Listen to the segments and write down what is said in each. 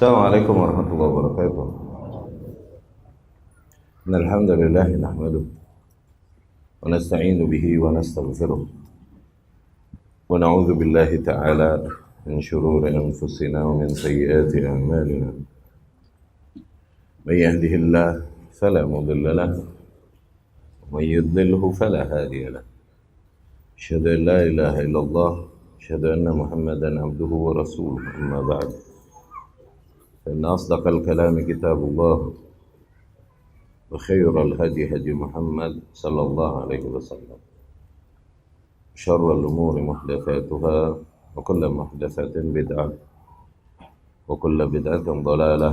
Assalamualaikum warahmatullahi wabarakatuh. Alhamdulillah nahmaduhu wa nasta'inu bihi wa nastaghfiruh wa na'udzu billahi ta'ala min shururi anfusina wa min sayyiati a'malina. Man yahdihillahu fala mudilla lahu wa man yudlilhu fala hadiya lahu. Asyhadu an la ilaha illallah, asyhadu anna Muhammadan abduhu wa rasuluhu. Amma ba'd. فإن أصدق الكلام كتاب الله وخير الهدي هدي محمد صلى الله عليه وسلم شر الأمور محدثاتها وكل محدثة بدعة وكل بدعة ضلالة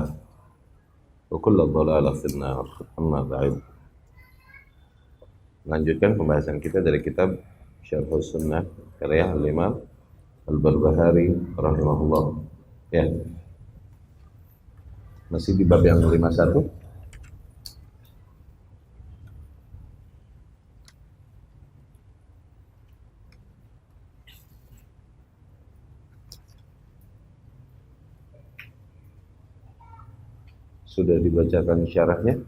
وكل ضلالة في النار. أما بعد, lanjutkan pembahasan kita dari kitab Syarh Sunnah karya Al-Imam Al-Barbahari rahimahullah. Ya, masih di bab yang 51. Sudah dibacakan syarahnya?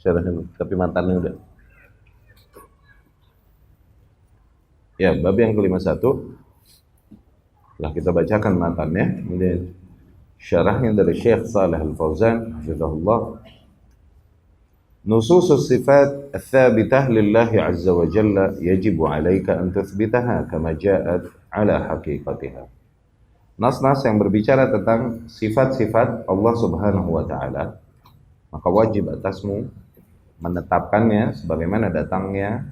Syarahnya, tapi mantannya udah. Ya, bab yang ke-51. Setelah kita bacakan mantannya, kemudian syarahnya dari Syekh Shalih Al-Fauzan hafizahullah. Nususus sifat ats-tsabitah lillahi azza wa jalla yajibu 'alaika an tuthbitaha kama ja'at 'ala haqiqatiha. Nas-nas yang berbicara tentang sifat-sifat Allah Subhanahu wa taala, maka wajib atasmu menetapkannya sebagaimana datangnya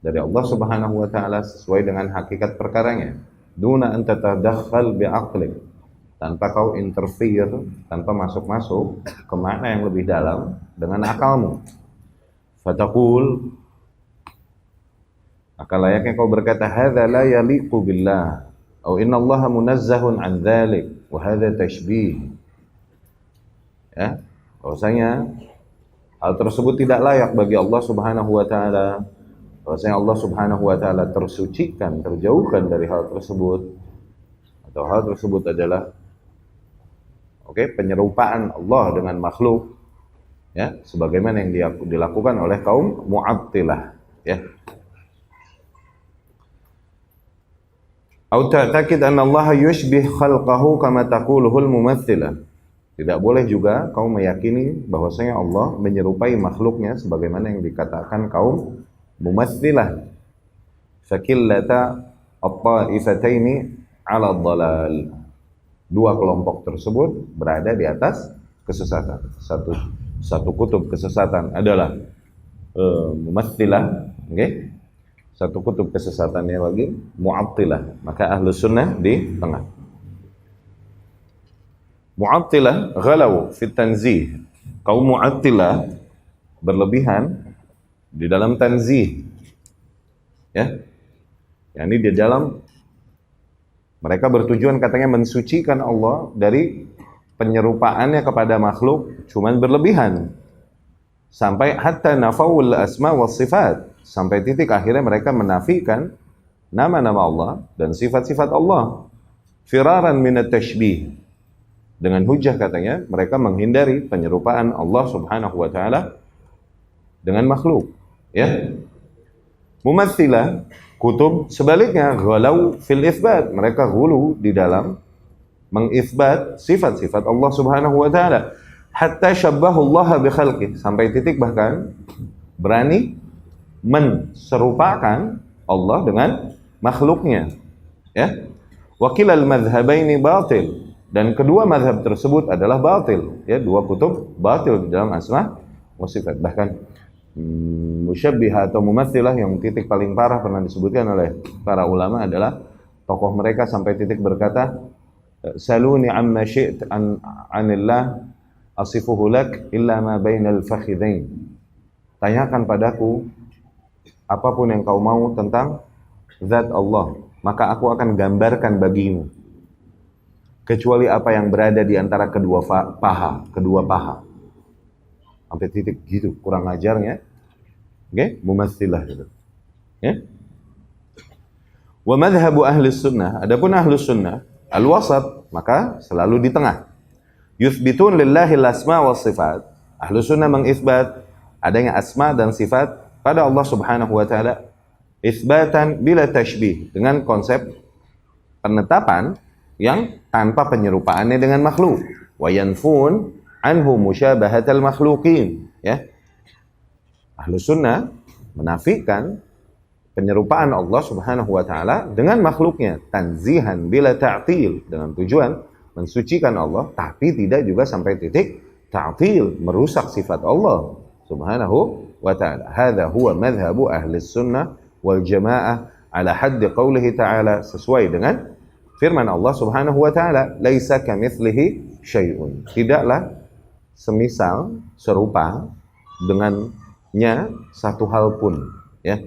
dari Allah Subhanahu wa taala sesuai dengan hakikat perkaranya. Duna an tatadakhal bi'aqlik, tanpa kau interfere, tanpa masuk-masuk ke makna yang lebih dalam dengan akalmu. Fataqul, maka layaknya kau berkata, hadza la yaliqu billah, atau inna allaha munazzahun an dzalik, wa hadza tashbih. Ya, bahwasanya hal tersebut tidak layak bagi Allah Subhanahu wa taala, bahwasanya Allah Subhanahu wa taala tersucikan, terjauhkan dari hal tersebut, atau hal tersebut adalah penyerupaan Allah dengan makhluk, ya, sebagaimana yang dilakukan oleh kaum Mu'attilah, ya. Au ta'taqid anna Allah yushbih khalqahu kama taquluhul mumatsilah. Tidak boleh juga kau meyakini bahwasanya Allah menyerupai makhluknya sebagaimana yang dikatakan kaum mumatsilah. Fakillata at-ta'ifataini 'ala ad-dhalal. Dua kelompok tersebut berada di atas kesesatan. Satu kutub kesesatan adalah mumatsilah, okay? Satu kutub kesesatannya lagi Mu'attilah. Maka Ahlus Sunnah di tengah. Mu'attilah ghalau fit tanzih. Kaum Mu'attilah berlebihan di dalam tanzih, ya. Yani di dalam, mereka bertujuan katanya mensucikan Allah dari penyerupaannya kepada makhluk, cuman berlebihan. Sampai hatta nafawul asma was sifat, sampai titik akhirnya mereka menafikan nama-nama Allah dan sifat-sifat Allah. Firaran minat tashbih. Dengan hujah katanya mereka menghindari penyerupaan Allah Subhanahu wa taala dengan makhluk, ya. Mumatsilah kutub sebaliknya, ghalau fil itsbat, mereka ghulu di dalam mengisbat sifat-sifat Allah Subhanahu wa taala, hatta syabbahu Allah bi khalqih, sampai titik bahkan berani menserupakan Allah dengan makhluknya, ya. Wa kilal madhhabaini batil, dan kedua mazhab tersebut adalah batil, ya, dua kutub batil di dalam asma wa sifat. Bahkan musyabbihah atau mumatsilah yang titik paling parah pernah disebutkan oleh para ulama adalah tokoh mereka sampai titik berkata, saluni amma syi't anillah asifuhu lak illa ma bainal fakhidhain. Tanyakan padaku apapun yang kau mau tentang zat Allah, maka aku akan gambarkan bagimu kecuali apa yang berada di antara kedua paha. Sampai titik gitu, kurang ajarnya. Mumatsilah gitu. Ya. Wa madhhabu ahli sunnah, adapun ahli sunnah, al-wasat, maka selalu di tengah. Yuthbitun lillahi al-asma wa sifat. Ahlu sunnah mengisbat adanya asma dan sifat pada Allah subhanahu wa ta'ala isbatan bila tashbih, dengan konsep penetapan yang tanpa penyerupaannya dengan makhluk. Wa yanfun anhu musyabahatal makhluqin, ya. Ahlu sunnah menafikan penyerupaan Allah subhanahu wa ta'ala dengan makhluknya, tanzihan bila ta'til, dengan tujuan mensucikan Allah, tapi tidak juga sampai titik ta'til, merusak sifat Allah subhanahu wa ta'ala. Hadha huwa madhabu ahli sunnah wal jamaah ala haddi qawlihi ta'ala, sesuai dengan firman Allah subhanahu wa ta'ala, laisa kamitslihi syai'un, tidaklah semisal, serupa dengannya satu hal pun, ya.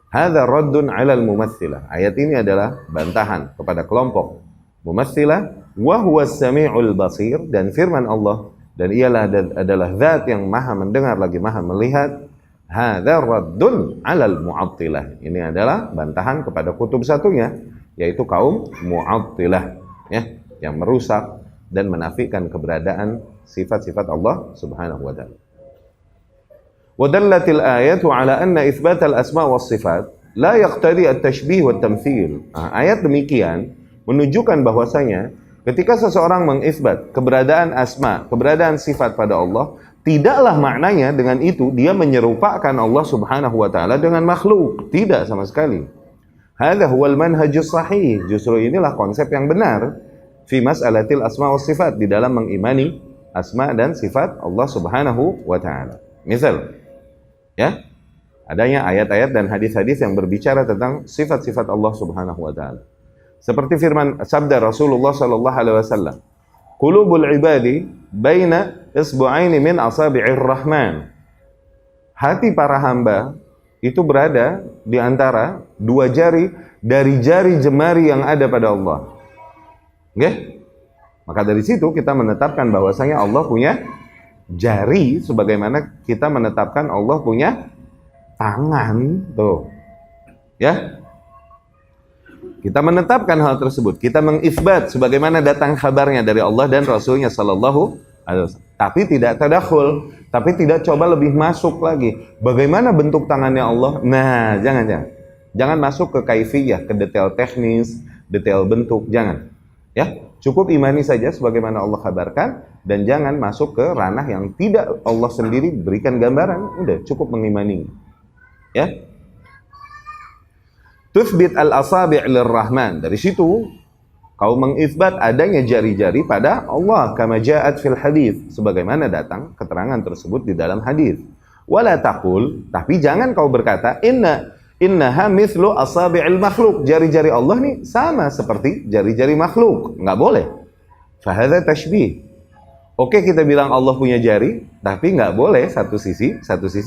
Hadza raddun 'alal mumatsilah. Ayat ini adalah bantahan kepada kelompok mumatsilah. Wa huwas samiul basir, dan firman Allah, dan ialah adalah zat yang maha mendengar lagi maha melihat. Hadza raddun 'alal mu'attilah. Ini adalah bantahan kepada kutub satunya, yaitu kaum mu'attilah, ya, yang merusak dan menafikan keberadaan sifat-sifat Allah subhanahu wa ta'ala. Wadallatil ayatu ala anna itsbatal asma was sifat la yaqtadi at-tashbih wat tamthil. Ayat demikian menunjukkan bahwasanya ketika seseorang mengisbat keberadaan asma, keberadaan sifat pada Allah, tidaklah maknanya dengan itu dia menyerupakan Allah subhanahu wa ta'ala dengan makhluk. Tidak sama sekali. Hadza huwal manhajus sahih. Justru inilah konsep yang benar fi mas'alatil asma was sifat, di dalam mengimani asma dan sifat Allah subhanahu wa ta'ala. Misal, ya, adanya ayat-ayat dan hadis-hadis yang berbicara tentang sifat-sifat Allah subhanahu wa ta'ala. Seperti firman sabda Rasulullah sallallahu alaihi wasallam, qulubul ibadi baina isbu'aini min asabi'ir rahman. Hati para hamba itu berada di antara dua jari dari jari jemari yang ada pada Allah. Oke? Maka dari situ kita menetapkan bahwasanya Allah punya jari, sebagaimana kita menetapkan Allah punya tangan, tuh, ya. Kita menetapkan hal tersebut, kita mengisbat sebagaimana datang kabarnya dari Allah dan Rasulnya sallallahu alaihi wasallam. Tapi tidak tadakhul, tapi tidak coba lebih masuk lagi. Bagaimana bentuk tangannya Allah? Nah, jangan masuk ke kaifiyah, ke detail teknis, detail bentuk, jangan. Ya, cukup imani saja sebagaimana Allah kabarkan, dan jangan masuk ke ranah yang tidak Allah sendiri berikan gambaran. Udah cukup mengimani, ya. Tuthbit al-asabi' lirrahman. Dari situ kau mengisbat adanya jari-jari pada Allah, kama ja'at fil hadis, sebagaimana datang keterangan tersebut di dalam hadis. Wala taqul, tapi jangan kau berkata innaha mithlu asabi'il makhluk, jari-jari Allah nih sama seperti jari-jari makhluk. Enggak boleh. Fa hadza tashbih. Oke, kita bilang Allah punya jari, tapi nggak boleh satu sisi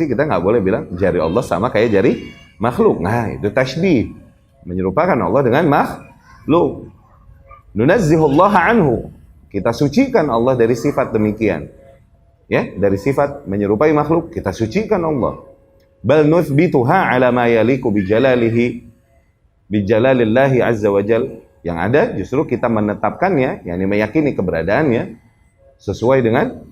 kita nggak boleh bilang jari Allah sama kayak jari makhluk. Nah, itu tashbih, menyerupakan Allah dengan makhluk. Nunazzihullah anhu, kita sucikan Allah dari sifat demikian, ya, dari sifat menyerupai makhluk, kita sucikan Allah. Bal nuthbituha ala ma yaliku bijalalihi bijalalillahi azza wajal. Yang ada justru kita menetapkannya, yakni meyakini keberadaannya sesuai dengan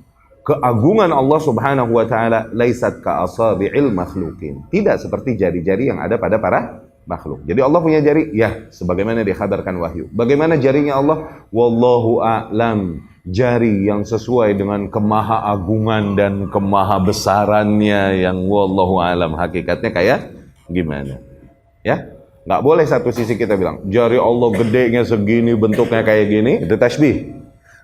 keagungan Allah subhanahu wa ta'ala. Laisat ka asabi'il makhlukin, tidak seperti jari-jari yang ada pada para makhluk. Jadi Allah punya jari, ya, sebagaimana dikhabarkan wahyu. Bagaimana jarinya Allah? Wallahu a'lam. Jari yang sesuai dengan kemahaagungan dan kemahabesarannya, yang wallahu a'lam hakikatnya kayak gimana, ya. Nggak boleh satu sisi kita bilang jari Allah gedenya segini, bentuknya kayak gini, itu tasbih.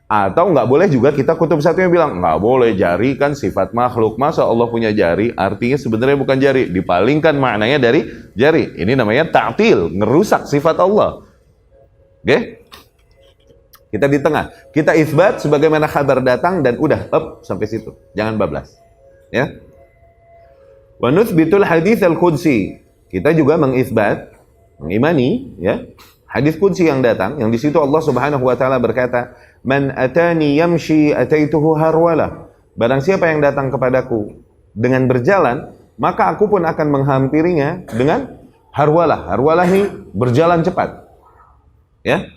Atau nggak boleh juga kita kutub satunya bilang nggak boleh, jari kan sifat makhluk, masa Allah punya jari, artinya sebenarnya bukan jari, dipalingkan maknanya dari jari. Ini namanya ta'til, ngerusak sifat Allah. Oke? Kita di tengah, kita isbat sebagaimana kabar datang, dan udah up sampai situ, jangan bablas, ya. Wa nuthbitul hadits al-qudsi, kita juga mengisbat, mengimani, ya, hadis qudsi yang datang, yang di situ Allah subhanahu wa ta'ala berkata, man atani yamshi ataituhu harwala. Barang siapa yang datang kepadaku dengan berjalan, maka aku pun akan menghampirinya dengan harwalah. Harwalah ini berjalan cepat, ya.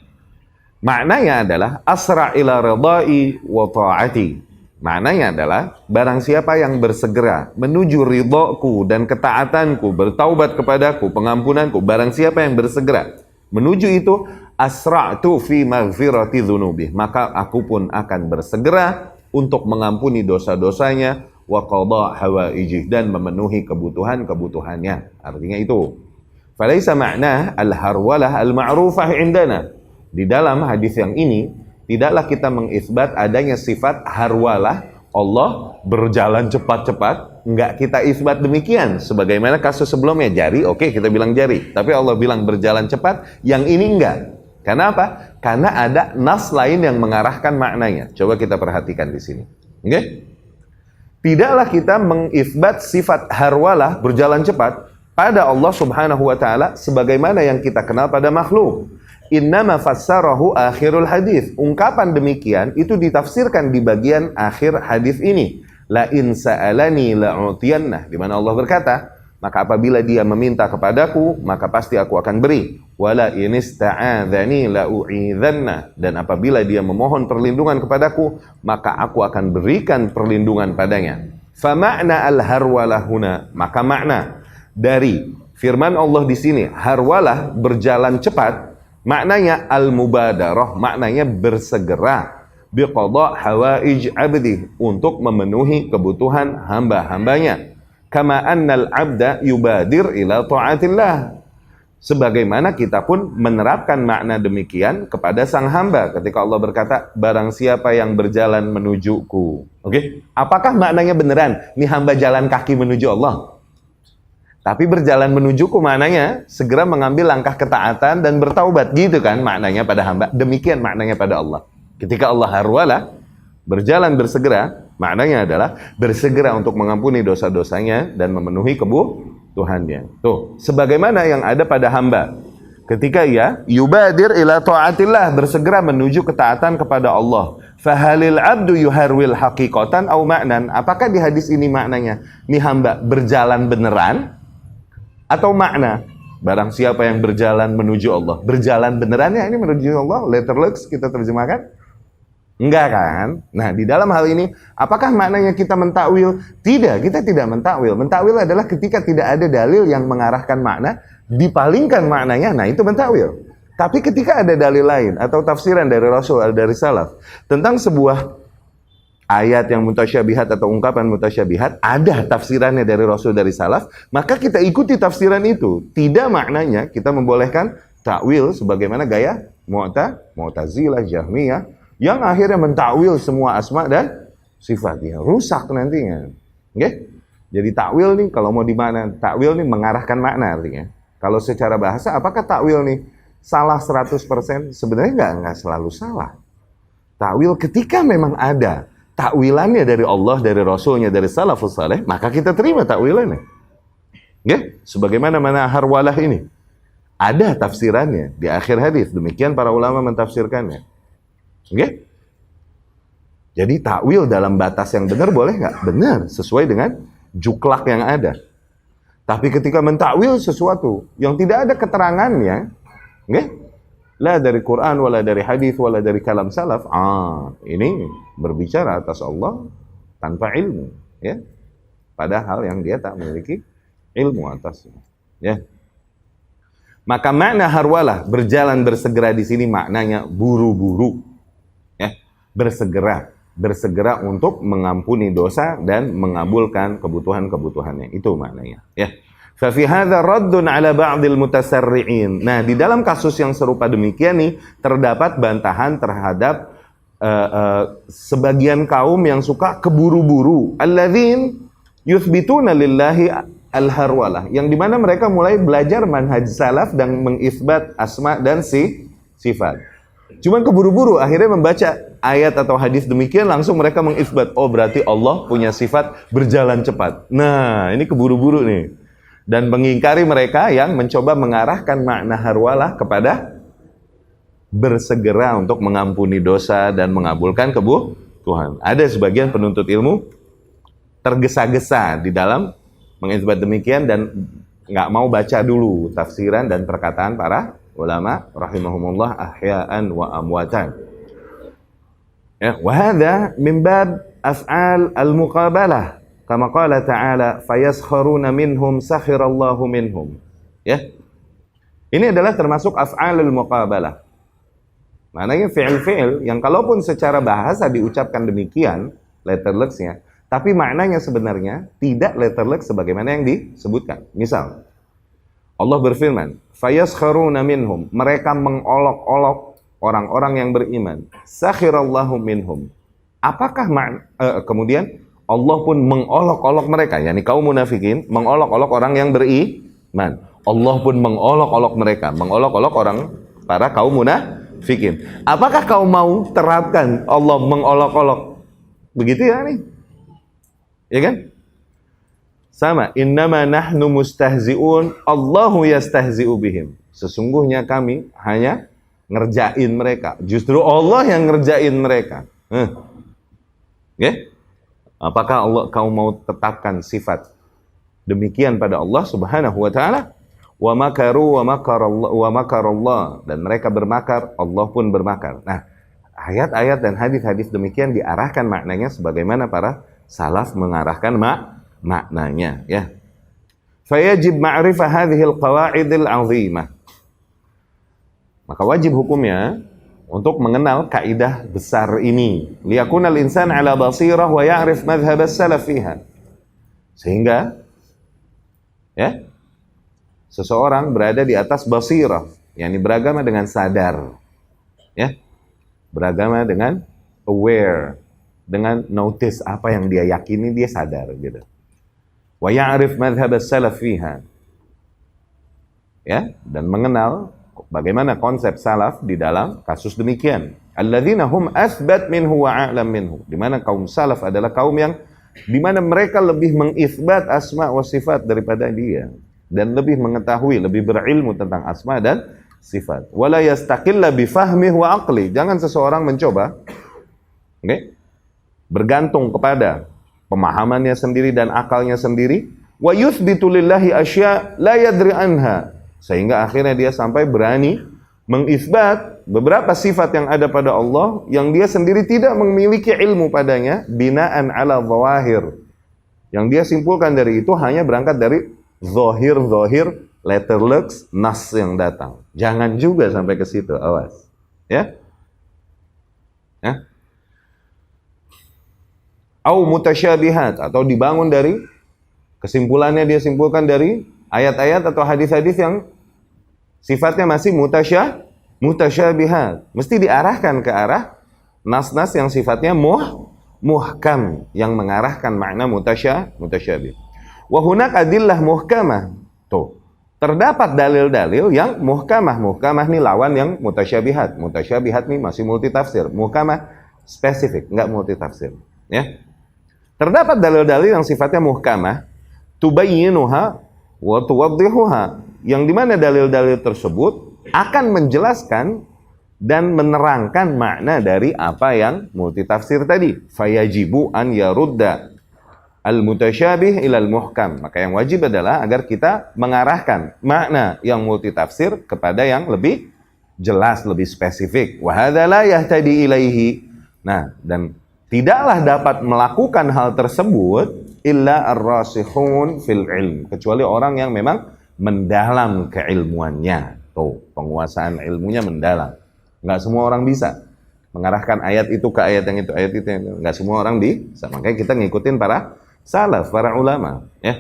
Maknanya adalah asra' ila ridai wa ta'ati. Maknanya adalah barang siapa yang bersegera menuju ridhoku dan ketaatanku, bertaubat kepadaku, pengampunanku, barang siapa yang bersegera menuju itu, asra'tu fi maghfirati dzunubih, maka aku pun akan bersegera untuk mengampuni dosa-dosanya, wa qada hawaijih, dan memenuhi kebutuhan-kebutuhannya. Artinya itu. Falaisa ma'na al-harwalah al-ma'rufah indana. Di dalam hadis yang ini, tidaklah kita mengisbat adanya sifat harwalah, Allah berjalan cepat-cepat. Enggak kita isbat demikian. Sebagaimana kasus sebelumnya, jari, oke, kita bilang jari. Tapi Allah bilang berjalan cepat, yang ini enggak. Karena apa? Karena ada nas lain yang mengarahkan maknanya. Coba kita perhatikan di sini. Oke? Tidaklah kita mengisbat sifat harwalah, berjalan cepat, pada Allah subhanahu wa ta'ala sebagaimana yang kita kenal pada makhluk. Innama fassarahu akhirul hadis. Ungkapan demikian itu ditafsirkan di bagian akhir hadis ini. La in sa'alani la'utiyannah. Di mana Allah berkata, maka apabila dia meminta kepadaku, maka pasti aku akan beri. Wala in ista'adzani la'u'idzanna. Dan apabila dia memohon perlindungan kepadaku, maka aku akan berikan perlindungan padanya. Fa ma'na al-harwalah huna. Maka makna dari firman Allah di sini, harwalah berjalan cepat, maknanya al-mubadarah, maknanya bersegera biqada hawaij abdi, untuk memenuhi kebutuhan hamba-hambanya. Kama annal abda yubadir ila ta'atillah. Sebagaimana kita pun menerapkan makna demikian kepada sang hamba ketika Allah berkata, barang siapa yang berjalan menujuku. Oke? Apakah maknanya beneran ini hamba jalan kaki menuju Allah? Tapi berjalan menujuku maknanya segera mengambil langkah ketaatan dan bertaubat, gitu kan maknanya pada hamba. Demikian maknanya pada Allah. Ketika Allah harwalah, berjalan bersegera, maknanya adalah bersegera untuk mengampuni dosa-dosanya dan memenuhi kebutuhannya. Tuh, sebagaimana yang ada pada hamba. Ketika ia yubadir ila ta'atillah, bersegera menuju ketaatan kepada Allah. Fahalil abdu yuharwil haqiqatan au ma'nan. Apakah di hadis ini maknanya ini hamba berjalan beneran atau makna? Barang siapa yang berjalan menuju Allah, berjalan benerannya ini menuju Allah, letterlux kita terjemahkan? Enggak kan? Nah, di dalam hal ini apakah maknanya kita mentakwil? Tidak, kita tidak mentakwil. Mentakwil adalah ketika tidak ada dalil yang mengarahkan makna, dipalingkan maknanya, nah itu mentakwil. Tapi ketika ada dalil lain atau tafsiran dari Rasul, dari salaf tentang sebuah ayat yang mutasyabihat atau ungkapan mutasyabihat, ada tafsirannya dari Rasul, dari salaf, maka kita ikuti tafsiran itu. Tidak maknanya kita membolehkan takwil sebagaimana gaya Mu'tazilah, Jahmiyah yang akhirnya mentakwil semua asma dan sifatnya. Rusak nantinya. Okay? Jadi takwil nih kalau mau di mana? Takwil nih mengarahkan makna artinya. Kalau secara bahasa apakah takwil nih salah 100%? Sebenarnya nggak selalu salah. Takwil ketika memang ada takwilannya dari Allah, dari Rasulnya, dari salafus saleh, maka kita terima takwilannya. Okay? Sebagaimana mana harwalah ini. Ada tafsirannya di akhir hadis. Demikian para ulama mentafsirkannya. Okay? Jadi takwil dalam batas yang benar boleh nggak? Benar, sesuai dengan juklak yang ada. Tapi ketika mentakwil sesuatu yang tidak ada keterangannya, okay? La dari Quran, wala dari hadis, wala dari kalam salaf, ini berbicara atas Allah tanpa ilmu, ya. Padahal yang dia tak memiliki ilmu atasnya, ya. Maka makna harwalah, berjalan bersegera di sini maknanya buru-buru, ya, bersegera untuk mengampuni dosa dan mengabulkan kebutuhan-kebutuhannya. Itu maknanya, ya. Fa fi hadza raddun ala ba'dil mutasarri'in. Nah, di dalam kasus yang serupa demikian nih terdapat bantahan terhadap sebagian kaum yang suka keburu-buru. Alladzin yuthbituna lillahi al-harwalah, yang dimana mereka mulai belajar manhaj salaf dan mengisbat asma dan sifat. Cuman keburu-buru akhirnya membaca ayat atau hadis demikian langsung mereka mengisbat, oh berarti Allah punya sifat berjalan cepat. Nah, ini keburu-buru nih. Dan mengingkari mereka yang mencoba mengarahkan makna harwalah kepada bersegera untuk mengampuni dosa dan mengabulkan kebutuhan. Ada sebagian penuntut ilmu tergesa-gesa di dalam mengisbat demikian dan nggak mau baca dulu tafsiran dan perkataan para ulama rahimahumullah ahya'an wa amwatan. Ya, wa hadha min bab af'al al-muqabalah. Kama qala ta'ala fayaskharuna minhum sakhirallahu minhum. Ya. Ini adalah termasuk af'alul muqabalah. Maknanya fi'il-fi'il yang kalaupun secara bahasa diucapkan demikian letterlexnya, tapi maknanya sebenarnya tidak letterlex sebagaimana yang disebutkan. Misal, Allah berfirman, fayaskharuna minhum, mereka mengolok-olok orang-orang yang beriman. Sakhirallahu minhum. Apakah kemudian Allah pun mengolok-olok mereka, yakni kaum munafikin mengolok-olok orang yang beriman. Allah pun mengolok-olok mereka, mengolok-olok orang para kaum munafikin. Apakah kau mau terapkan Allah mengolok-olok? Begitu ya nih? Ya kan? Sama, innama nahnu mustahzi'un, Allahu yastahzi'u bihim. Sesungguhnya kami hanya ngerjain mereka. Justru Allah yang ngerjain mereka. Ya? Apakah kau mau tetapkan sifat demikian pada Allah Subhanahu wa taala? Wa makaru wa makarallah, dan mereka bermakar, Allah pun bermakar. Nah, ayat-ayat dan hadis-hadis demikian diarahkan maknanya sebagaimana para salaf mengarahkan maknanya, ya. Fayajib ma'rifah hadhil qawa'idil 'azimah. Maka wajib hukumnya untuk mengenal kaidah besar ini. Liyakunal insan 'ala basirah wa ya'rif madhhab as-salaf fiha. Sehingga ya, seseorang berada di atas basirah, yakni beragama dengan sadar. Ya. Beragama dengan aware, dengan notice apa yang dia yakini, dia sadar gitu. Wa ya'rif madhhab as-salaf fiha. Ya, dan mengenal bagaimana konsep salaf di dalam kasus demikian. Alladzina hum athbat minhu wa a'lam minhu. Di mana kaum salaf adalah kaum yang di mana mereka lebih mengisbat asma wa sifat daripada dia, dan lebih mengetahui, lebih berilmu tentang asma dan sifat. Wala yastaqilla bi fahmihi wa aqli. Jangan seseorang mencoba bergantung kepada pemahamannya sendiri dan akalnya sendiri, wa yuthbitu lillahi asya la yadri anha, sehingga akhirnya dia sampai berani mengisbat beberapa sifat yang ada pada Allah yang dia sendiri tidak memiliki ilmu padanya, binaan ala zawahir. Yang dia simpulkan dari itu hanya berangkat dari zahir-zahir letterlux nas yang datang. Jangan juga sampai ke situ, awas. Ya? Ya? Au mutasyabihat, atau dibangun dari kesimpulannya, dia simpulkan dari ayat-ayat atau hadis-hadis yang sifatnya masih mutasyabihat. Mesti diarahkan ke arah nas-nas yang sifatnya muhkam, yang mengarahkan makna mutasyabih. Wa hunak adillah muhkamah. Tuh, terdapat dalil-dalil yang muhkamah. Muhkamah ini lawan yang mutasyabihat. Mutasyabihat ini masih multitafsir. Muhkamah spesifik, enggak multitafsir. Ya. Terdapat dalil-dalil yang sifatnya muhkamah, tubayyinuha wa tuwaddihuha, yang dimana dalil-dalil tersebut akan menjelaskan dan menerangkan makna dari apa yang multitafsir tadi. Fayajibu an yarudda al-mutasyabih ilal muhkam. Maka yang wajib adalah agar kita mengarahkan makna yang multitafsir kepada yang lebih jelas, lebih spesifik. Wa hadza la yahtadi ilaihi. Nah, dan tidaklah dapat melakukan hal tersebut illa ar-rasikhun fil ilm, kecuali orang yang memang mendalam keilmuannya. Tuh, penguasaan ilmunya mendalam. Enggak semua orang bisa mengarahkan ayat itu ke ayat yang itu, ayat itu. Enggak semua orang bisa. Makanya kita ngikutin para salaf, para ulama, ya.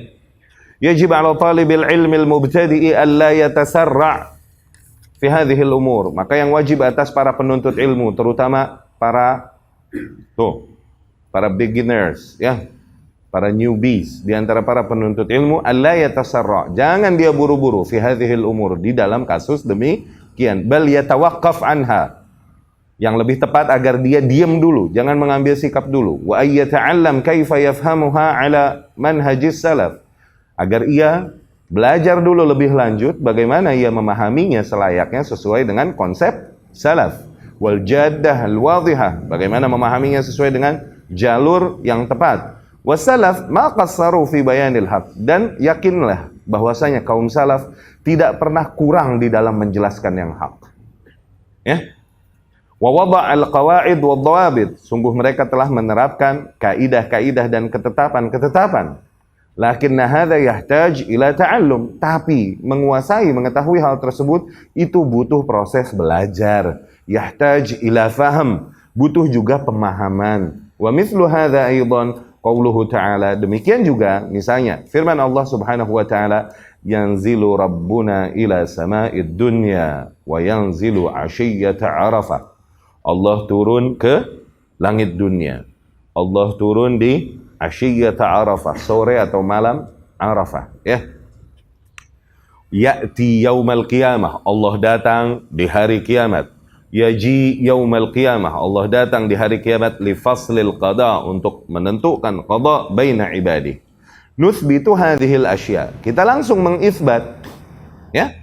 Yajib 'ala talibil ilmi al-mubtadi'i alla yatasarra' fi hadhihi al-umur. Maka yang wajib atas para penuntut ilmu, terutama para beginners, ya, para newbies di antara para penuntut ilmu, alla yatasarra', jangan dia buru-buru fi hadhihi al-umur, di dalam kasus demikian, bal yatawaqqaf anha. Yang lebih tepat agar dia diam dulu, jangan mengambil sikap dulu. Wa ayyata'allam kaifa yafhamuha ala manhajis salaf, agar ia belajar dulu lebih lanjut bagaimana ia memahaminya selayaknya sesuai dengan konsep salaf. Wal jaddah al wadhihah, bagaimana memahaminya sesuai dengan jalur yang tepat. Wasalaf ma qassaru fi bayanil haq, dan yakinlah bahwasanya kaum salaf tidak pernah kurang di dalam menjelaskan yang hak. Ya. Wa wada'al qawaid wad dhawabit, sungguh mereka telah menerapkan kaidah-kaidah dan ketetapan-ketetapan. Lakinna hadza yahtaj ila ta'allum, tapi mengetahui hal tersebut itu butuh proses belajar. Yahtaj ila faham, butuh juga pemahaman. Wa mithlu hadza aidan qauluhu ta'ala, demikian juga misalnya firman Allah Subhanahu wa ta'ala, yanzilu rabbuna ila sama'id dunya wa yanzilu 'ashiyyata 'arafah. Allah turun ke langit dunia. Allah turun di asyiyyata Arafah, sore atau malam Arafah, ya. Ya'ti yaumal qiyamah, Allah datang di hari kiamat. Yaji yaumal qiyamah, Allah datang di hari kiamat li faslil qada, untuk menentukan qada baina ibadi. Nuthbitu hadhil asya, kita langsung mengisbat, ya.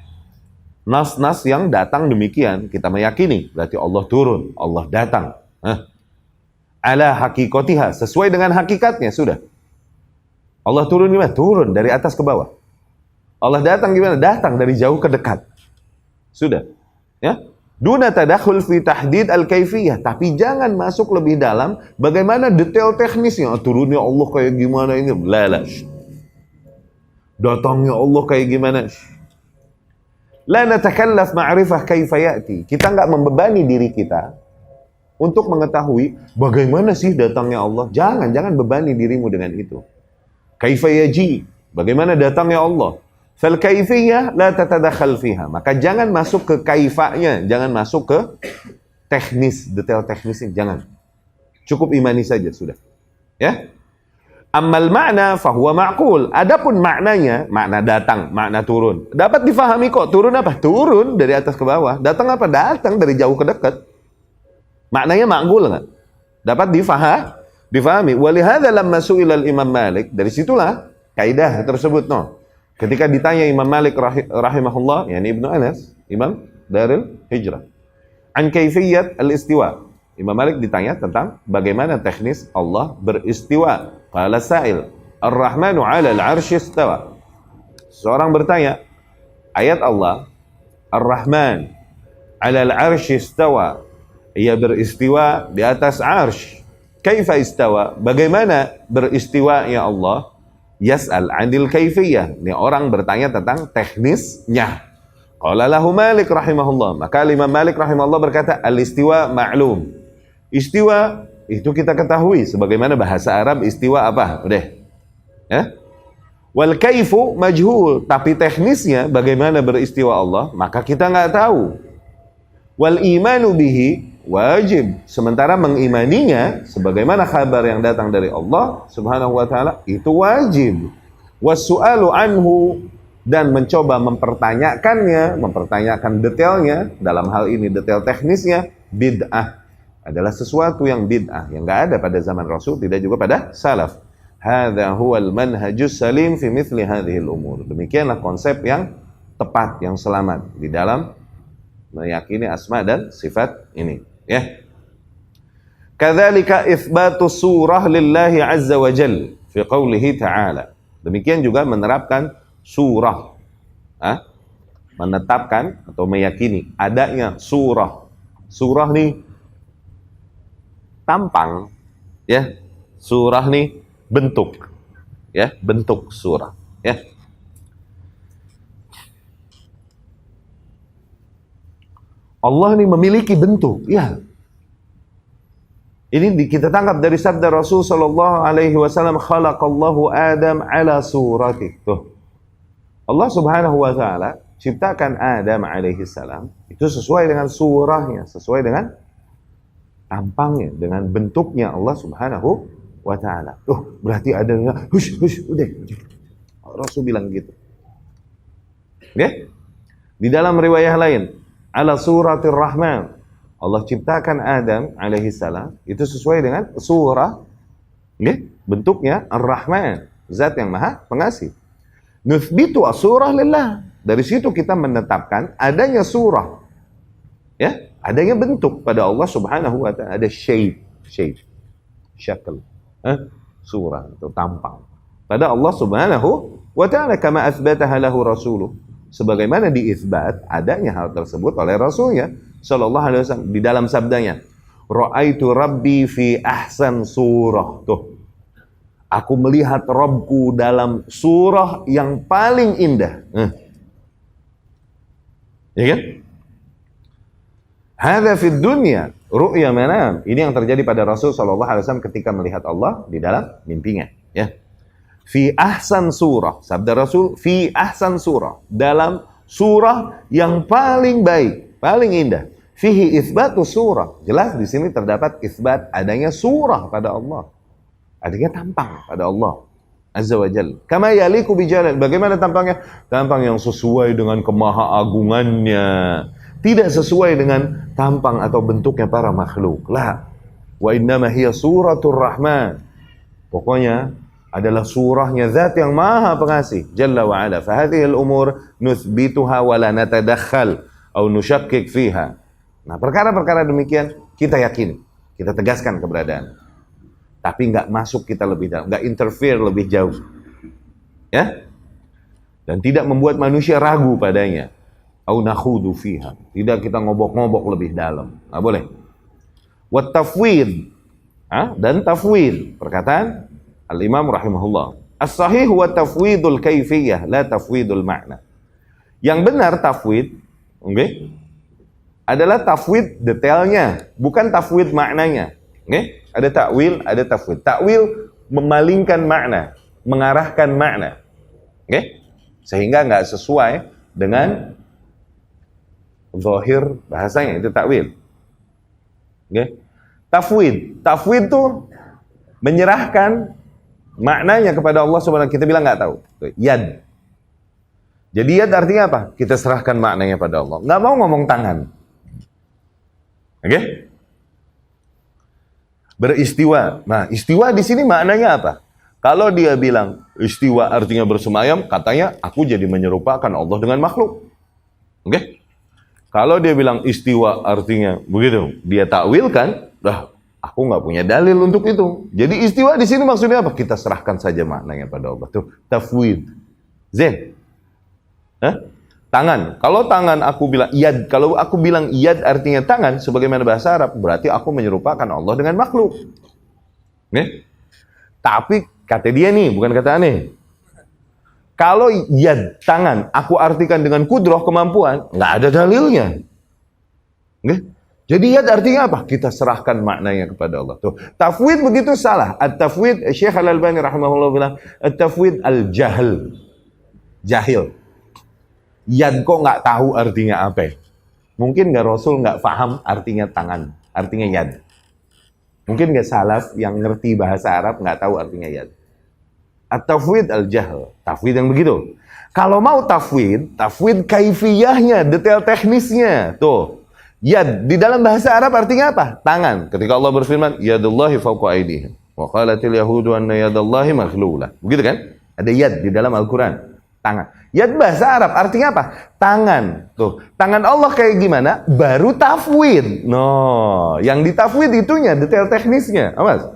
Nas-nas yang datang demikian, kita meyakini, berarti Allah turun, Allah datang. Ala hakikotiha, sesuai dengan hakikatnya, sudah. Allah turun gimana? Turun dari atas ke bawah. Allah datang gimana? Datang dari jauh ke dekat. Sudah. Ya. Duna tadakhul fi tahdid al-kaifiyah, tapi jangan masuk lebih dalam bagaimana detail teknisnya. Turunnya Allah kayak gimana ini? La. Datangnya Allah kayak gimana? La natakallaf ma'rifah kaifa ya'ti. Kita enggak membebani diri kita untuk mengetahui bagaimana sih datangnya Allah. Jangan bebani dirimu dengan itu. Kaifa yaji, bagaimana datangnya Allah. Fal kaifiyah la tatadakhal fiha. Maka jangan masuk ke kaifanya, jangan masuk ke teknis, detail teknisnya, jangan. Cukup imani saja sudah. Ya? Ammal makna fahuwa ma'qul. Adapun maknanya, makna datang, makna turun, dapat difahami kok. Turun apa? Turun dari atas ke bawah. Datang apa? Datang dari jauh ke dekat. Maknanya ma'qul enggak? Dapat difahami. Walihadza lamma su'ila al-Imam Malik, dari situlah kaidah tersebut, no. Ketika ditanya Imam Malik rahimahullah, yakni Ibnu Anas, Imam Darul Hijrah, an kaifiyat al-istiwa. Imam Malik ditanya tentang bagaimana teknis Allah beristiwa. Qala sa'il, Ar-Rahmanu 'ala al-'arsy istawa. Seorang bertanya, ayat Allah, Ar-Rahman 'ala al-'arsy istawa, ia beristiwa di atas 'arsy. Kaifa istawa? Bagaimana beristiwa ya Allah? Yas'al 'anil kaifiyah. Ini orang bertanya tentang teknisnya. Qala lahu Malik rahimahullah. Maka Imam Malik rahimahullah berkata, al-istiwa ma'lum. Istiwa itu kita ketahui, sebagaimana bahasa Arab istiwa apa? Udah. Ya? Wal kaifu majhul, tapi teknisnya bagaimana beristiwa Allah, maka kita nggak tahu. Wal imanu bihi wajib, sementara mengimaninya sebagaimana kabar yang datang dari Allah Subhanahu wa taala itu wajib. Wasu'alu anhu, dan mencoba mempertanyakan detailnya, dalam hal ini detail teknisnya, bid'ah, adalah sesuatu yang bid'ah, yang enggak ada pada zaman Rasul, tidak juga pada salaf. Hadza huwal manhajus salim fi mithli hadhil umur. Demikianlah konsep yang tepat, yang selamat di dalam meyakini asma dan sifat ini, ya. Kadzalika itsbatu surah lillahi azza wa jalla fi qoulihi ta'ala. Demikian juga menerapkan surah, menetapkan atau meyakini adanya surah. Surah nih tampang, ya. Surah nih bentuk, ya, bentuk surah, ya. Allah nih memiliki bentuk, ya. Ini kita tangkap dari sabda Rasul sallallahu alaihi wasallam, khalaqallahu Adam ala surati. Tuh. Allah Subhanahu wa taala ciptakan Adam alaihi salam itu sesuai dengan surahnya, sesuai dengan tampangnya, dengan bentuknya Allah Subhanahu wa taala. Berarti adanya udah. Rasul bilang gitu. Ya? Di dalam riwayah lain, ala suratir Rahman. Allah ciptakan Adam alaihi salam itu sesuai dengan surah, ya, bentuknya Ar-Rahman, zat yang Maha Pengasih. Nuthbitu as-surah lillah. Dari situ kita menetapkan adanya surah. Ya, adanya bentuk pada Allah Subhanahu wa taala, ada shape, syakal. surah, itu tampang. Pada Allah Subhanahu wa ta'ala kama athbataha lahu rasuluh. Sebagaimana diisbat adanya hal tersebut oleh Rasulnya sallallahu alaihi wasallam di dalam sabdanya, ra'aitu rabbi fi ahsan surah. Tuh. Aku melihat Rabbku dalam surah yang paling indah. Ya kan? Hadza fid dunya ru'ya manam. Ini yang terjadi pada Rasul sallallahu alaihi wasallam ketika melihat Allah di dalam mimpinya, ya. Fi ahsan surah, sabda Rasul, fi ahsan surah, dalam surah yang paling baik, paling indah. Fihi itsbatu surah. Jelas di sini terdapat itsbat adanya surah pada Allah. Adanya tampang pada Allah Azza wa Jalla. Kama yaliku bijalal. Bagaimana tampangnya? Tampang yang sesuai dengan kemahaagungannya. Tidak sesuai dengan tampang atau bentuknya para makhluk. La. Wa innama hiya suratul Rahman. Pokoknya adalah surahnya zat yang maha pengasih. Jalla wa ala. Fahadhihil umur nuthbituha wa la natadakhal. Au nusyakkik fiha. Nah, perkara-perkara demikian kita yakini. Kita tegaskan keberadaan. Tapi nggak masuk kita lebih dalam. Nggak interfere lebih jauh. Ya? Dan tidak membuat manusia ragu padanya. Au nakhudu fiha. Tidak kita ngobok-ngobok lebih dalam. Nggak boleh. Wat tafwid. Dan tafwid. Perkataan Al-Imam rahimahullah. As-sahih wa tafwidul kaifiyah. La tafwidul makna. Yang benar tafwid. Okay, adalah tafwid detailnya. Bukan tafwid maknanya. Okay? Ada takwil, ada tafwid. Takwil memalingkan makna. Mengarahkan makna. Okay? Sehingga nggak sesuai dengan zahir bahasanya, itu takwil. Okay? Tafwid itu menyerahkan maknanya kepada Allah Subhanahu. Kita bilang nggak tahu. Yad. Jadi yad artinya apa? Kita serahkan maknanya pada Allah. Nggak mau ngomong tangan. Oke? Okay? Beristiwa. Nah, istiwa di sini maknanya apa? Kalau dia bilang istiwa artinya bersemayam, katanya aku jadi menyerupakan Allah dengan makhluk. Oke? Okay? Kalau dia bilang istiwa artinya begitu, dia takwilkan, aku nggak punya dalil untuk itu. Jadi istiwa di sini maksudnya apa? Kita serahkan saja maknanya pada Allah. Tuh, tafwid. Zen. Tangan. Kalau tangan aku bilang yad, kalau aku bilang yad artinya tangan, sebagaimana bahasa Arab, berarti aku menyerupakan Allah dengan makhluk. Nih. Tapi kata dia nih, bukan kata aneh. Kalau yad, tangan, aku artikan dengan kudroh, kemampuan, nggak ada dalilnya. Nih. Jadi yad artinya apa? Kita serahkan maknanya kepada Allah. Tuh, tafwid begitu salah. At-tafwid, Syekh Al-Albani rahimahullah bilang, at-tafwid al-jahl. Jahil. Yad kok nggak tahu artinya apa? Mungkin nggak Rasul nggak paham artinya tangan, artinya yad. Mungkin nggak salaf yang ngerti bahasa Arab nggak tahu artinya yad. At-tafwid al-jahl. Tafwid yang begitu. Kalau mau tafwid kaifiyahnya, detail teknisnya. Tuh. Yad di dalam bahasa Arab artinya apa? Tangan. Ketika Allah berfirman, yadullahi fawqa aydihim. Wa qalatil yahudu anna yadallahi maghlulah. Begitu kan? Ada yad di dalam Al-Qur'an. Tangan. Yad bahasa Arab artinya apa? Tangan. Tuh, tangan Allah kayak gimana? Baru tafwid. No, yang ditafwid itunya detail teknisnya. Awas.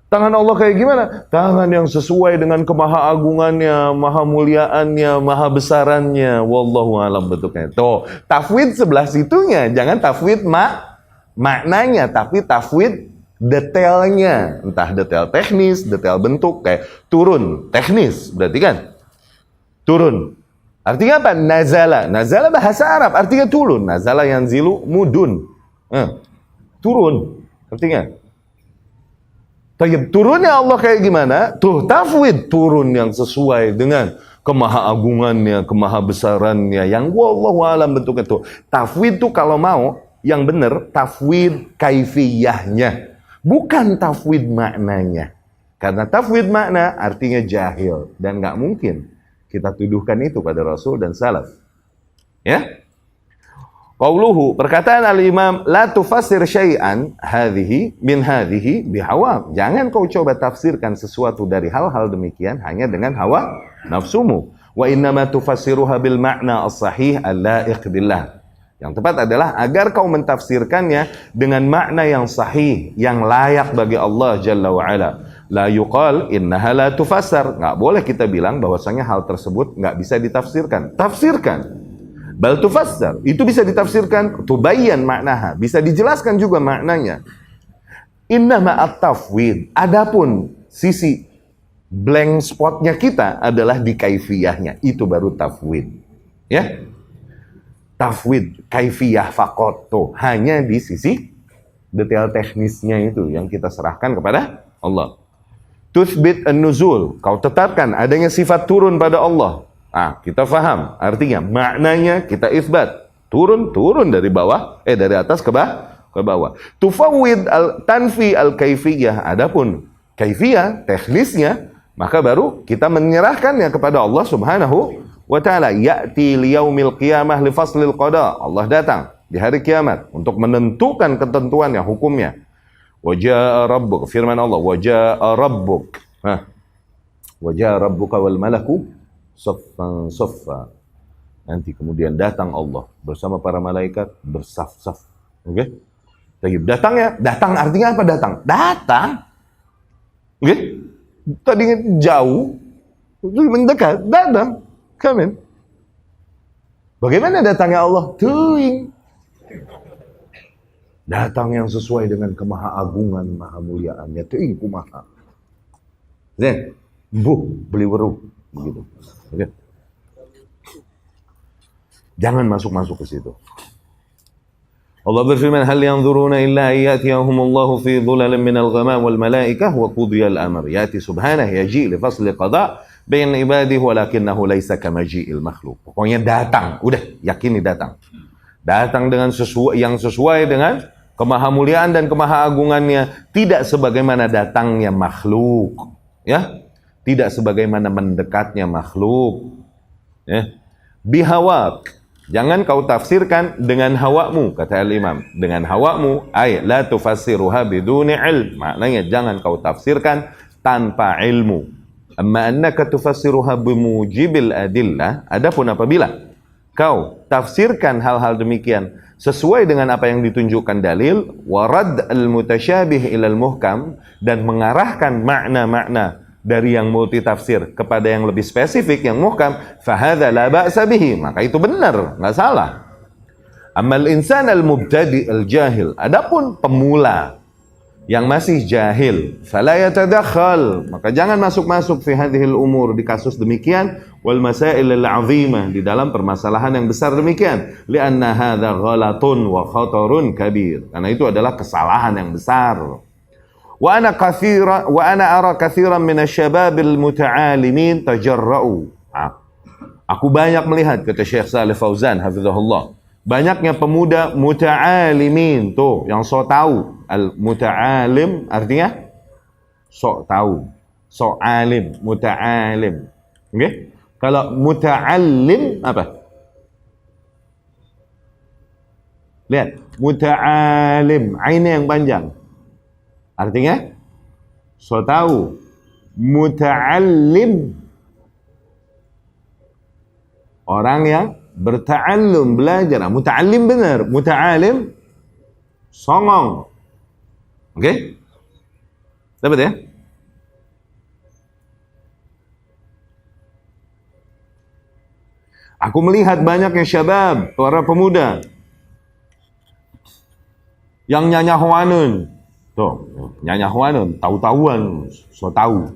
Tangan Allah kayak gimana? Tangan yang sesuai dengan kemahaagungannya, maha muliaannya, maha besarannya. Wallahu alam bentuknya. Tuh, tafwid sebelah situnya. Jangan tafwid maknanya, tapi tafwid detailnya. Entah detail teknis, detail bentuk. Kayak turun, teknis. Berarti kan? Turun. Artinya apa? Nazala. Nazala bahasa Arab. Artinya turun. Nazala yanzilu mudun. Turun. Artinya. Turunnya Allah kayak gimana? Tuh, tafwid. Turun yang sesuai dengan kemahaagungannya, kemahabesarannya. Yang wallahu alam bentuknya tuh. Tafwid tuh kalau mau, yang benar, tafwid kaifiyahnya. Bukan tafwid maknanya. Karena tafwid makna artinya jahil. Dan nggak mungkin kita tuduhkan itu pada Rasul dan salaf. Ya? Qauluhu, perkataan al-Imam, la tufassir syai'an hadhihi min hadhihi bihawam. Jangan kau coba tafsirkan sesuatu dari hal-hal demikian hanya dengan hawa nafsumu. Wa innama tufassiruha bil ma'na as-sahih al-la'iq billah. Yang tepat adalah agar kau mentafsirkannya dengan makna yang sahih, yang layak bagi Allah Jalla wa Ala. La yuqal innaha la tufassar. Nggak boleh kita bilang bahwasanya hal tersebut nggak bisa ditafsirkan. Tafsirkan. Bal tufassar. Itu bisa ditafsirkan. Tubayyan maknaha. Bisa dijelaskan juga maknanya. Innama at-tafwid. Adapun sisi blank spotnya kita adalah di kaifiyahnya. Itu baru tafwid. Ya. Tafwid. Kaifiyah faqat. Tuh. Hanya di sisi detail teknisnya itu yang kita serahkan kepada Allah. Tuthbit an-nuzul, kau tetapkan adanya sifat turun pada Allah. Kita faham, artinya maknanya kita isbat. Turun dari bawah, dari atas ke bawah. Tufawwid tanfi al-kaifiyah, adapun kaifiyah, teknisnya, maka baru kita menyerahkannya kepada Allah Subhanahu wa ta'ala. Ya'ti liyaumil qiyamah li faslil qada. Allah datang di hari kiamat untuk menentukan ketentuannya, hukumnya. Wajaa rabbuk, firman Allah, wajaa rabbuk. Wajaa rabbuka wal malaku saffan saffa. Nanti kemudian datang Allah bersama para malaikat bersaf-saf. Oke? Datang artinya apa datang? Datang. Oke? Tadinya jauh, mendekat, datang. Come in. Bagaimana datangnya Allah? Tuing. Datang yang sesuai dengan kemahaagungan, maha muliaannya. Tuing kumaha. Zen, beli weruh. Begitu. Oke. Jangan masuk ke situ. Allah berfirman, hal yanzuruna illa ayyatiyahumullahu fi dhulalin minal ghamam wal malaikah wa qudiyal amr. Yati subhanahu yaji li fasli qada bain ibadihi walakinnahu laysa kamaji'il makhluk. Pokoknya datang, udah yakini datang. Datang dengan yang sesuai dengan kemahamuliaan dan kemahaagungannya, tidak sebagaimana datangnya makhluk, ya, tidak sebagaimana mendekatnya makhluk, ya. Bihawak, jangan kau tafsirkan dengan hawamu, kata al-imam, dengan hawamu, ay la tufassiruha biduni ilm, maknanya jangan kau tafsirkan tanpa ilmu. Amma annaka tufassiruha bimujibil adillah, adapun apabila kau tafsirkan hal-hal demikian sesuai dengan apa yang ditunjukkan dalil, warad al-mutasyabih ilal muhkam, dan mengarahkan makna-makna dari yang multi tafsir kepada yang lebih spesifik, yang muhkam, fahadha la ba'sa bihi, maka itu benar, nggak salah. Amal insan al-mubtadi al-jahil, adapun pemula yang masih jahil, fala yatadakhal, maka jangan masuk-masuk fi hadhil umur, di kasus demikian, wal masail al-'azimah, di dalam permasalahan yang besar demikian, li'anna hadza ghalatun wa khatarun kabir, karena itu adalah kesalahan yang besar. Wa ana ara katsiran min asy-syabab al-muta'alimin tajarra'u. Aku banyak melihat, kata Syekh Shalih Fauzan hafizahullah, banyaknya pemuda muta'alimin, tuh yang sok tahu. Al-muta'alim artinya sok tahu, sok alim, muta'alim. Oke? Kalau muta'allim apa? Lihat, muta'alim, ainnya yang panjang. Artinya sok tahu. Muta'allim, orang yang berta'allum, belajar. Muta'allim benar, muta'alim songong. Oke? Dapat ya? Aku melihat banyaknya syabab, para pemuda yang nyanyahwanun. Tuh, nyanyahwanun, tahu-tahuan, so tahu.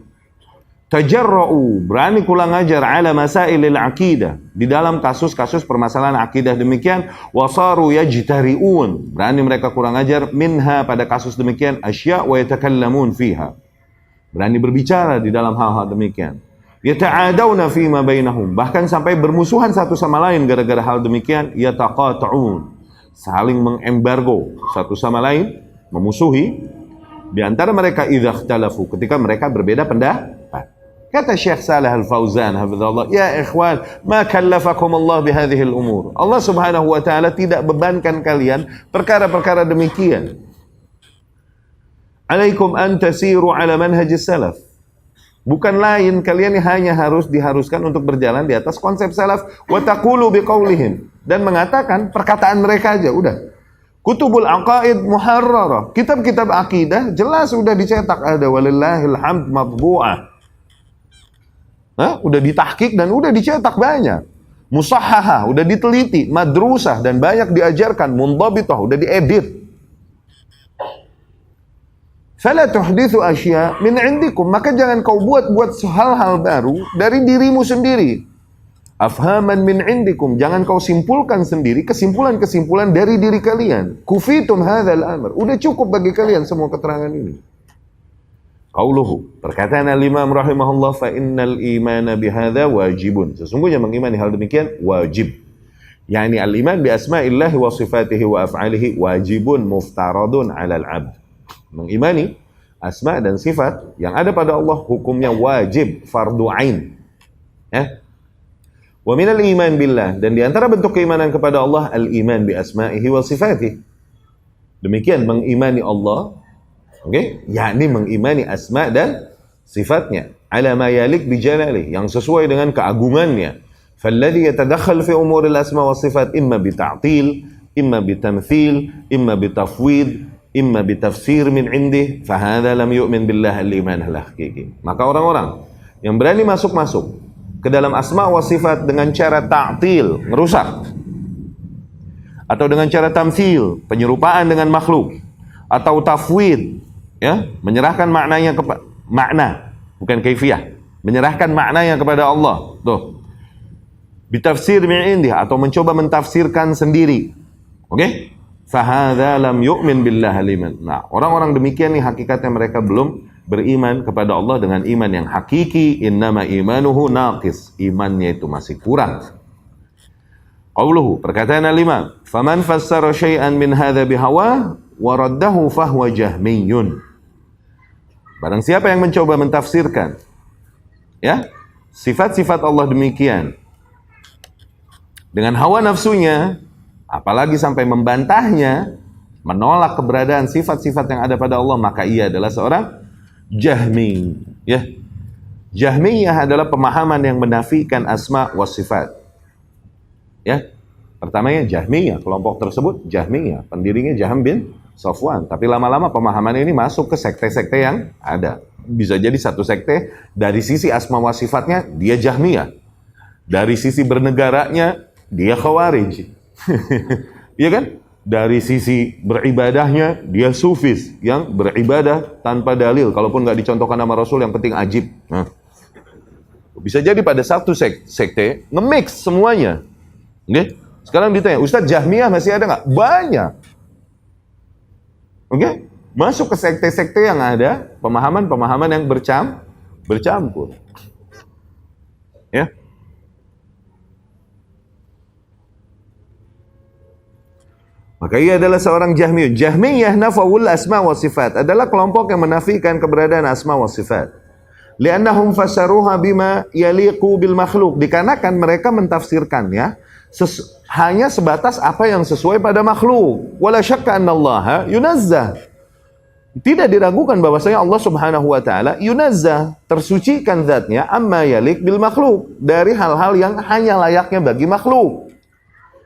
Tajarra'u, berani kurang ajar ala masailil aqidah, di dalam kasus-kasus permasalahan akidah demikian, wasaru yajtari'un, berani mereka kurang ajar minha, pada kasus demikian, asya' wa yatakallamun fiha, berani berbicara di dalam hal-hal demikian, yata'adawna fima bainahum, bahkan sampai bermusuhan satu sama lain gara-gara hal demikian, yataqata'un, saling mengembargo satu sama lain, memusuhi di antara mereka, idza ikhtalafu, ketika mereka berbeda pendapat. Kata Syekh Shalih Al-Fauzan hafizahullah, ya ikhwan, ma kallafakum Allah bihadhihi al-umur. Allah Subhanahu wa taala tidak bebankan kalian perkara-perkara demikian. Alaikum an tasiru ala manhajis salaf. Bukan lain, kalian hanya diharuskan untuk berjalan di atas konsep salaf, wa taqulu biqaulihim, dan mengatakan perkataan mereka aja, udah. Kutubul aqaid muharrarah. Kitab-kitab akidah jelas sudah dicetak ada, walillahil hamd matbu'ah. Udah ditahqiq dan udah dicetak banyak. Musahhahah, udah diteliti, madrusah dan banyak diajarkan, mundhabithah, udah diedit. Fala tuhditsu asya min indikum, maka jangan kau buat hal-hal baru dari dirimu sendiri. Afhaman min indikum, jangan kau simpulkan sendiri kesimpulan-kesimpulan dari diri kalian. Kufitum hadzal amr, udah cukup bagi kalian semua keterangan ini. Qauluhu, perkataan al-Imam rahimahullah, fa innal imana bihadza wajibun. Sesungguhnya mengimani hal demikian wajib. Yani al-iman bi asma'illahi wa sifatihi wa af'alihi wajibun muftaradun 'alal 'abd. Mengimani asma dan sifat yang ada pada Allah hukumnya wajib, fardu ain. Wa minal iman billah, dan di antara bentuk keimanan kepada Allah al-iman bi asma'ihi wa sifatihi. Demikian mengimani Allah, yakni mengimani asma dan sifatnya, ala ma yalik bi jalalihi, yang sesuai dengan keagungannya. Falladhi yatadakhal fi umuril asma wa sifat imma bi ta'til, imma bi tamthil, imma bi tafwid, imma bi tafsir min indih, fa hadha lam yu'min billahi al-iman al-haqiqi. Maka orang-orang yang berani masuk-masuk ke dalam asma wa sifat dengan cara ta'til, merusak, atau dengan cara tamthil, penyerupaan dengan makhluk, atau tafwid, menyerahkan maknanya kepada makna, bukan kaifiyah, menyerahkan maknanya kepada Allah. Tuh, bitafsir min indih, atau mencoba mentafsirkan sendiri. Fahadza lam yu'min billahi liman. Nah, orang-orang demikian nih hakikatnya mereka belum beriman kepada Allah dengan iman yang hakiki. Innama imanuhu naqis, imannya itu masih kurang. Qauluhu, perkataan al-Imam, faman fassara syai'an min hadza bihawa wa raddahu fahuwa jahmiyun. Barang siapa yang mencoba mentafsirkan sifat-sifat Allah demikian dengan hawa nafsunya, apalagi sampai membantahnya, menolak keberadaan sifat-sifat yang ada pada Allah, maka ia adalah seorang Jahmi. Jahmiyah adalah pemahaman yang menafikan asma wa sifat. Pertamanya Jahmiyah, kelompok tersebut Jahmiyah, pendirinya Jaham bin Safwan. Tapi lama-lama pemahaman ini masuk ke sekte-sekte yang ada. Bisa jadi satu sekte dari sisi asma wa sifatnya dia Jahmiyah, dari sisi bernegaranya dia Khawarij. Iya kan? Dari sisi beribadahnya dia Sufis yang beribadah tanpa dalil, kalaupun nggak dicontohkan nama Rasul, yang penting ajib. Bisa jadi pada satu sekte nge-mix semuanya. Sekarang ditanya, Ustadz Jahmiyah masih ada nggak? Banyak. Masuk ke sekte-sekte yang ada pemahaman-pemahaman yang bercampur. Maka ia adalah seorang Jahmiyah. Jahmiyah nafawul asma wa sifat, adalah kelompok yang menafikan keberadaan asma wa sifat. Li'annahum fassaruha bima yaliqu bil makhluk, dikarenakan mereka mentafsirkannya hanya sebatas apa yang sesuai pada makhluk. Wala syakka annallaha yunazzah, tidak diragukan bahwasanya Allah Subhanahu wa taala yunazzah, tersucikan zatnya, amma yalik bil makhluk, dari hal-hal yang hanya layaknya bagi makhluk.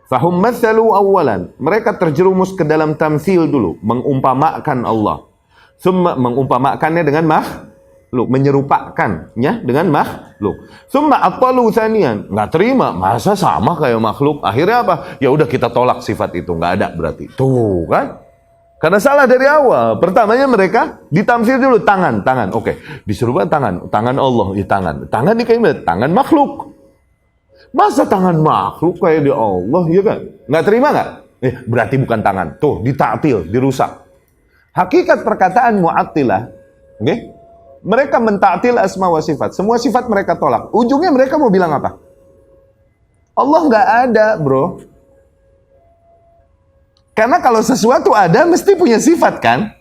Fahum mathalu awalan, mereka terjerumus ke dalam tamthil dulu, mengumpamakan Allah. Summa mengumpamakannya dengan makhluk, menyerupakannya dengan makhluk. Summa attalu thaniyan, nggak terima, masa sama kayak makhluk. Akhirnya apa? Ya udah kita tolak sifat itu, nggak ada berarti. Tuh kan? Karena salah dari awal. Pertamanya mereka ditamsil dulu tangan. Oke, diserupakan tangan Allah, ya tangan. Tangan ini kayak tangan makhluk. Masa tangan makhluk kayak di Allah, ya kan? Nggak terima nggak? Berarti bukan tangan. Tuh, ditaktil, dirusak. Hakikat perkataan Mu'attilah, mereka mentaktil asma wa sifat. Semua sifat mereka tolak. Ujungnya mereka mau bilang apa? Allah nggak ada, bro. Karena kalau sesuatu ada, mesti punya sifat, kan?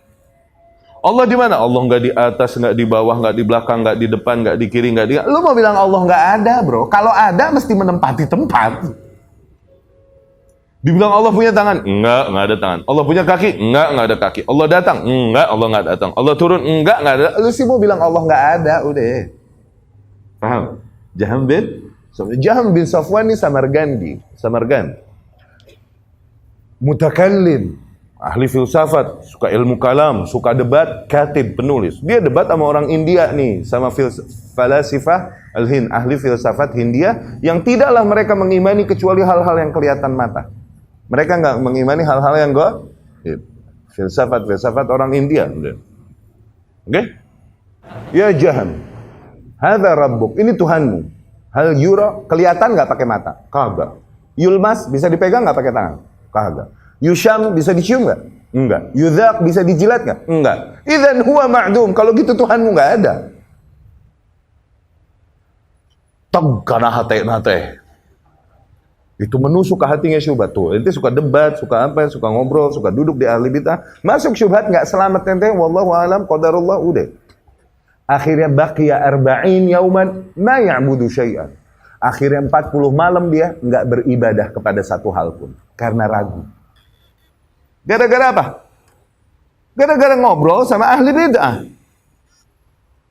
Allah di mana? Allah nggak di atas, nggak di bawah, nggak di belakang, nggak di depan, nggak di kiri, nggak di... Lu mau bilang Allah nggak ada, bro? Kalau ada, mesti menempati tempat. Dibilang Allah punya tangan? Nggak ada tangan. Allah punya kaki? Nggak ada kaki. Allah datang? Nggak, Allah nggak datang. Allah turun? Nggak ada. Lu sih mau bilang Allah nggak ada, udah. Paham? Jaham bin Safwan ini Samargan. Mutakallim. ahli filsafat, suka ilmu kalam, suka debat, katib, penulis. Dia debat sama orang India nih, sama falasifah al-Hind, ahli filsafat Hindia, yang tidaklah mereka mengimani kecuali hal-hal yang kelihatan mata. Mereka nggak mengimani hal-hal yang gaib. Filsafat orang India. Oke? Okay? Ya Jaham, hadza rabbuk, ini Tuhanmu. Hal yura, kelihatan nggak pakai mata? Kagak. Yulmas, bisa dipegang nggak pakai tangan? Kagak. Yusham, bisa dicium nggak? Enggak. Yudhaq, bisa dijilat nggak? Enggak. Idzan huwa ma'dum, kalau gitu Tuhanmu nggak ada. Tegana hate. Itu menusuk ke hatinya syubhat. Tuh, ente suka debat, suka apa, suka ngobrol, suka duduk di ahli bidah, masuk syubhat, nggak selamat ente, wallahu alam, qadarullah, udah. Akhirnya baqiya arba'in yauman ma ya'budu syai'an. Akhirnya 40 malam dia nggak beribadah kepada satu hal pun karena ragu. Gara-gara apa? Gara-gara ngobrol sama ahli bid'ah.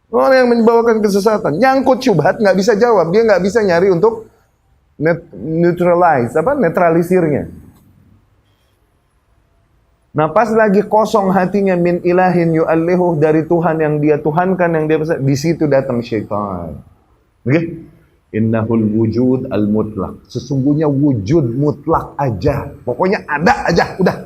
Orang yang membawakan kesesatan, nyangkut syubhat, nggak bisa jawab, dia nggak bisa nyari untuk netralisirnya. Nah, pas lagi kosong hatinya min ilahin yu'allihu, dari Tuhan yang dia tuhankan, yang dia besar, di situ datang syaitan. Oke? Innahul wujud al-mutlaq. Sesungguhnya wujud mutlak aja. Pokoknya ada aja, udah.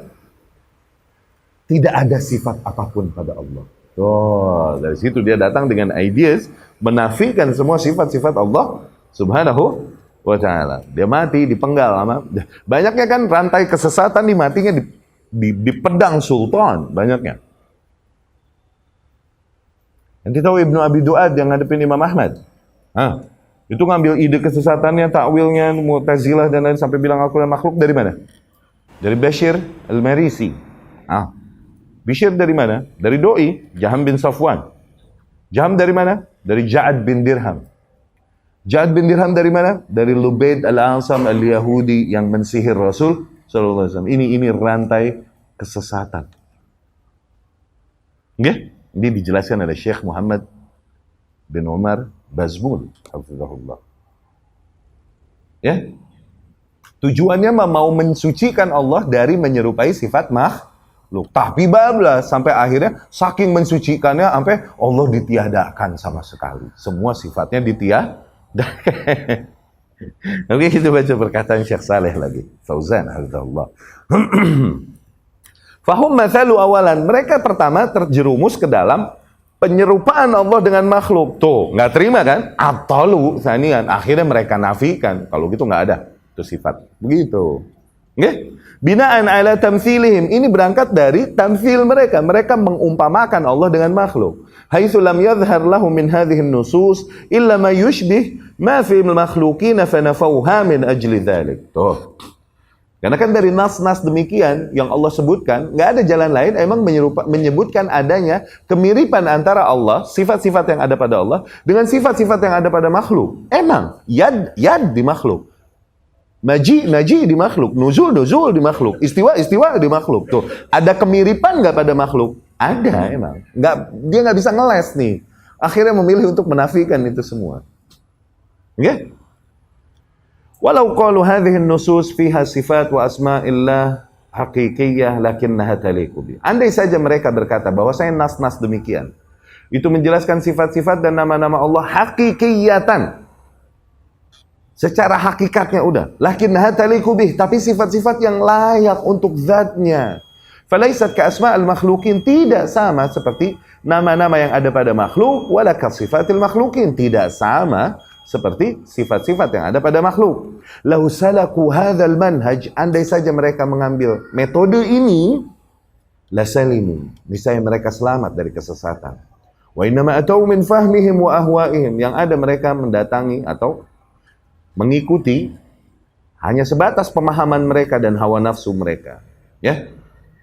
Tidak ada sifat apapun pada Allah. Oh, dari situ dia datang dengan ideas menafikan semua sifat-sifat Allah Subhanahu wa ta'ala. Dia mati dipenggal sama banyaknya kan rantai kesesatan, dimatinya di pedang sultan banyaknya. Nanti tahu Ibnu Abi Duad yang ngadepin Imam Ahmad. Itu ngambil ide kesesatannya, takwilnya, Mu'tazilah dan lain, sampai bilang Al-Quran makhluk dari mana? Dari Bashir Al-Marisi. Bashir dari mana? Dari doi Jaham bin Safwan. Jaham dari mana? Dari Ja'ad bin Dirham. Ja'ad bin Dirham dari mana? Dari Lubaid Al-Asam Al-Yahudi yang mensihir Rasul sallallahu alaihi wasallam. Ini rantai kesesatan. Nggih? Ini dijelaskan oleh Syekh Muhammad bin Umar Bazmul, hafizahullah. Ya. Tujuannya mau mensucikan Allah dari menyerupai sifat makhluk. Tapi bablas sampai akhirnya saking mensucikannya sampai Allah ditiadakan sama sekali. Semua sifatnya ditiadakan. Oke, kita baca perkataan Syekh Saleh lagi. Fauzan, hafizahullah. Fahum mathalu awalan. Mereka pertama terjerumus ke dalam penyerupaan Allah dengan makhluk. Tuh, nggak terima kan? Atalu sanian. Akhirnya mereka nafikan. Kalau gitu nggak ada itu sifat. Begitu. Nggih? Binaan ala tamthilihim. Ini berangkat dari tamthil mereka. Mereka mengumpamakan Allah dengan makhluk. Haitsu lam yadhhar lahu min hadhihi an-nusus illa ma yushbih ma fi al-makhluqin fa nafawha min ajli dhalik. Tuh. Karena kan dari nas-nas demikian yang Allah sebutkan, nggak ada jalan lain emang menyebutkan adanya kemiripan antara Allah, sifat-sifat yang ada pada Allah, dengan sifat-sifat yang ada pada makhluk. Emang, yad di makhluk. Maji di makhluk. Nuzul di makhluk. Istiwa di makhluk. Tuh, ada kemiripan nggak pada makhluk? Ada emang. Dia nggak bisa ngeles nih. Akhirnya memilih untuk menafikan itu semua. Oke? Walau qalu hadhihi an-nusus fiha sifat wa asma'illah haqiqiyyah lakinnaha taliqu bi. Andai saja mereka berkata bahwasanya nas-nas demikian itu menjelaskan sifat-sifat dan nama-nama Allah haqiqiyatan. Secara hakikatnya udah, lakinnaha taliqu bih, tapi sifat-sifat yang layak untuk zatnya. Falaisat ka asma'il makhluqin, tidak sama seperti nama-nama yang ada pada makhluk, wala ka sifatil makhluqin, tidak sama seperti sifat-sifat yang ada pada makhluk. Lau salaku hadzal manhaj, andai saja mereka mengambil metode ini, la salimu, niscaya mereka selamat dari kesesatan. Wa innama atau min fahmihim wa ahwaihim, yang ada mereka mendatangi atau mengikuti hanya sebatas pemahaman mereka dan hawa nafsu mereka. Ya.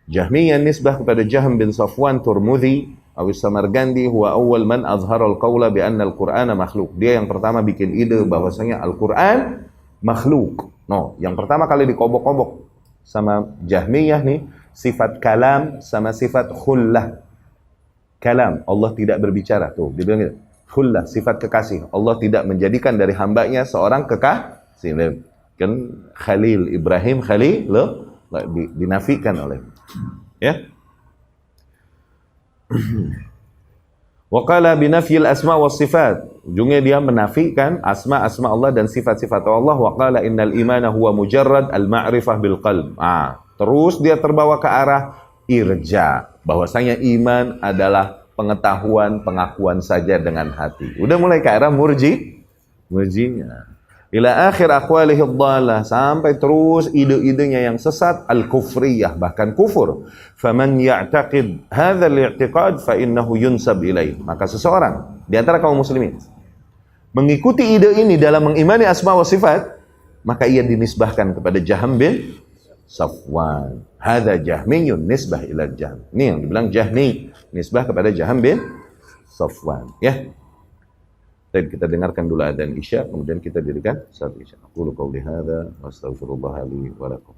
Jahmiyah nisbah kepada Jahm bin Safwan Turmudzi Awis Samargandi huwa awal man azharal qawla bi anna al-Qur'ana makhluk. Dia yang pertama bikin ide bahwasanya Al-Qur'an makhluk. No, yang pertama kali dikobok-kobok sama Jahmiyah nih, sifat kalam sama sifat khullah. Kalam, Allah tidak berbicara. Tuh, dia bilang gitu. Khullah, sifat kekasih. Allah tidak menjadikan dari hambanya seorang kekasih. Kan Khalil, Ibrahim Khalil, dinafikan oleh Ya. Wa qala binafyil asma was sifat. Ujungnya dia menafikan asma Allah dan sifat-sifat Allah. Wa qala innal imana huwa mujarrad al-ma'rifah bil qalb. Terus dia terbawa ke arah irja, bahwasanya iman adalah pengetahuan, pengakuan saja dengan hati. Udah mulai ke arah murjinya. Ila akhir aqwalihi dhalah, sampai terus ide-idenya yang sesat, al-kufriyah, bahkan kufur. Faman ya'taqid hadzal i'tiqad fa innahu yunsab ilaih. Maka seseorang di antara kaum muslimin mengikuti ide ini dalam mengimani asma wa sifat, maka ia dinisbahkan kepada Jaham bin Safwan. Hadza jahmiyun nisbah ila Jahm. Ini yang dibilang Jahmi, nisbah kepada Jaham bin Safwan, ya. Kita dengarkan dulu adzan Isya, kemudian kita dirikan salat Isya. Aku qauli hadza wa astaghfirullah li wa lakum.